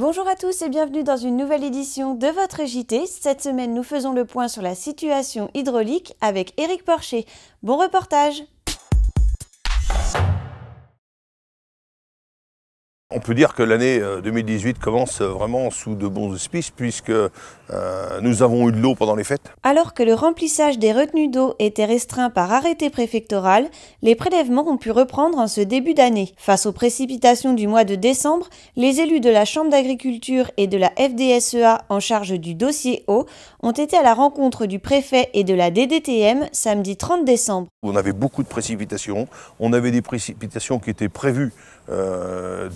Bonjour à tous et bienvenue dans une nouvelle édition de votre JT. Cette semaine, nous faisons le point sur la situation hydraulique avec Éric Porcher. Bon reportage! On peut dire que l'année 2018 commence vraiment sous de bons auspices puisque nous avons eu de l'eau pendant les fêtes. Alors que le remplissage des retenues d'eau était restreint par arrêté préfectoral, les prélèvements ont pu reprendre en ce début d'année. Face aux précipitations du mois de décembre, les élus de la Chambre d'agriculture et de la FDSEA en charge du dossier eau ont été à la rencontre du préfet et de la DDTM samedi 30 décembre. On avait beaucoup de précipitations, on avait des précipitations qui étaient prévues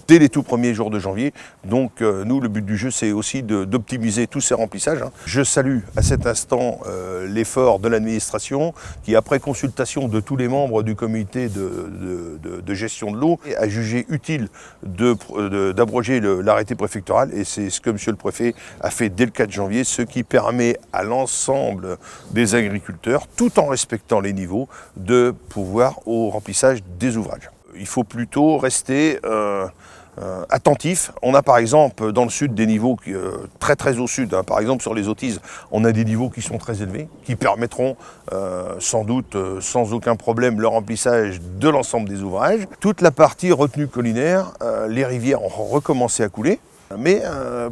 dès les tout premiers jours de janvier. Donc nous, le but du jeu, c'est aussi d'optimiser tous ces remplissages. Je salue à cet instant l'effort de l'administration qui, après consultation de tous les membres du comité de gestion de l'eau, a jugé utile d'abroger l'arrêté préfectoral. Et c'est ce que monsieur le préfet a fait dès le 4 janvier, ce qui permet à l'ensemble des agriculteurs, tout en respectant les niveaux, de pouvoir au remplissage des ouvrages. Il faut plutôt rester attentif. On a par exemple dans le sud des niveaux très au sud, par exemple sur les Autises, on a des niveaux qui sont très élevés, qui permettront sans doute sans aucun problème le remplissage de l'ensemble des ouvrages. Toute la partie retenue collinaire, les rivières ont recommencé à couler. Mais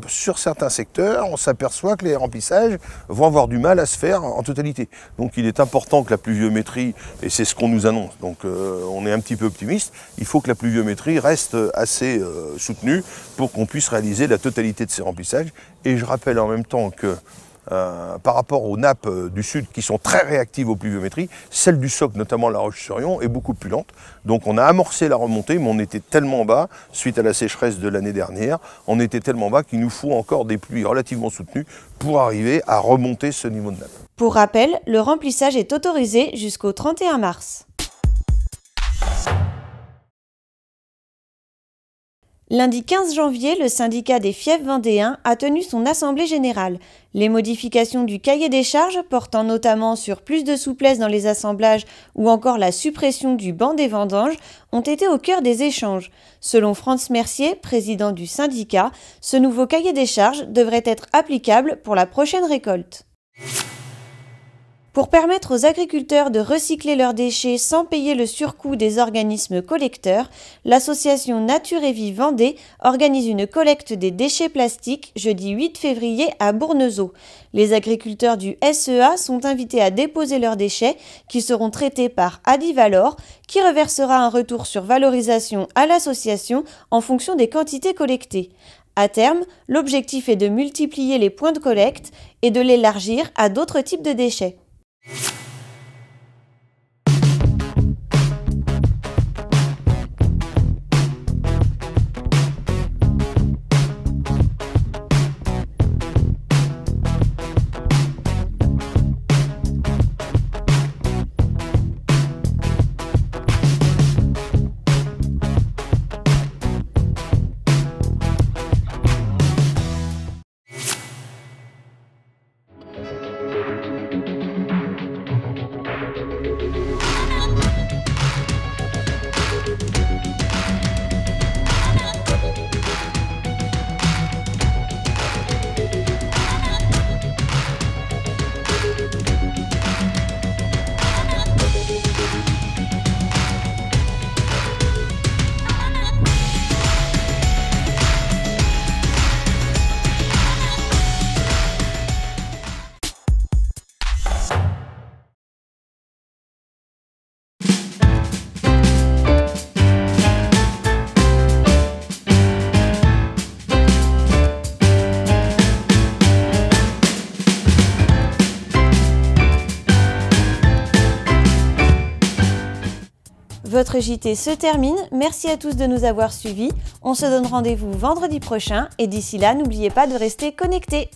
sur certains secteurs, on s'aperçoit que les remplissages vont avoir du mal à se faire en totalité. Donc il est important que la pluviométrie, et c'est ce qu'on nous annonce, donc on est un petit peu optimiste, il faut que la pluviométrie reste assez soutenue pour qu'on puisse réaliser la totalité de ces remplissages. Et je rappelle en même temps que par rapport aux nappes du sud qui sont très réactives aux pluviométries, celle du Soc, notamment la Roche-sur-Yon, est beaucoup plus lente. Donc on a amorcé la remontée, mais on était tellement bas, suite à la sécheresse de l'année dernière, on était tellement bas qu'il nous faut encore des pluies relativement soutenues pour arriver à remonter ce niveau de nappe. Pour rappel, le remplissage est autorisé jusqu'au 31 mars. Lundi 15 janvier, le syndicat des fiefs vendéens a tenu son assemblée générale. Les modifications du cahier des charges, portant notamment sur plus de souplesse dans les assemblages ou encore la suppression du banc des vendanges, ont été au cœur des échanges. Selon Franz Mercier, président du syndicat, ce nouveau cahier des charges devrait être applicable pour la prochaine récolte. Pour permettre aux agriculteurs de recycler leurs déchets sans payer le surcoût des organismes collecteurs, l'association Nature et Vie Vendée organise une collecte des déchets plastiques jeudi 8 février à Bournezeau. Les agriculteurs du SEA sont invités à déposer leurs déchets qui seront traités par Adivalor, qui reversera un retour sur valorisation à l'association en fonction des quantités collectées. À terme, l'objectif est de multiplier les points de collecte et de l'élargir à d'autres types de déchets. Votre JT se termine, merci à tous de nous avoir suivis, on se donne rendez-vous vendredi prochain et d'ici là n'oubliez pas de rester connectés.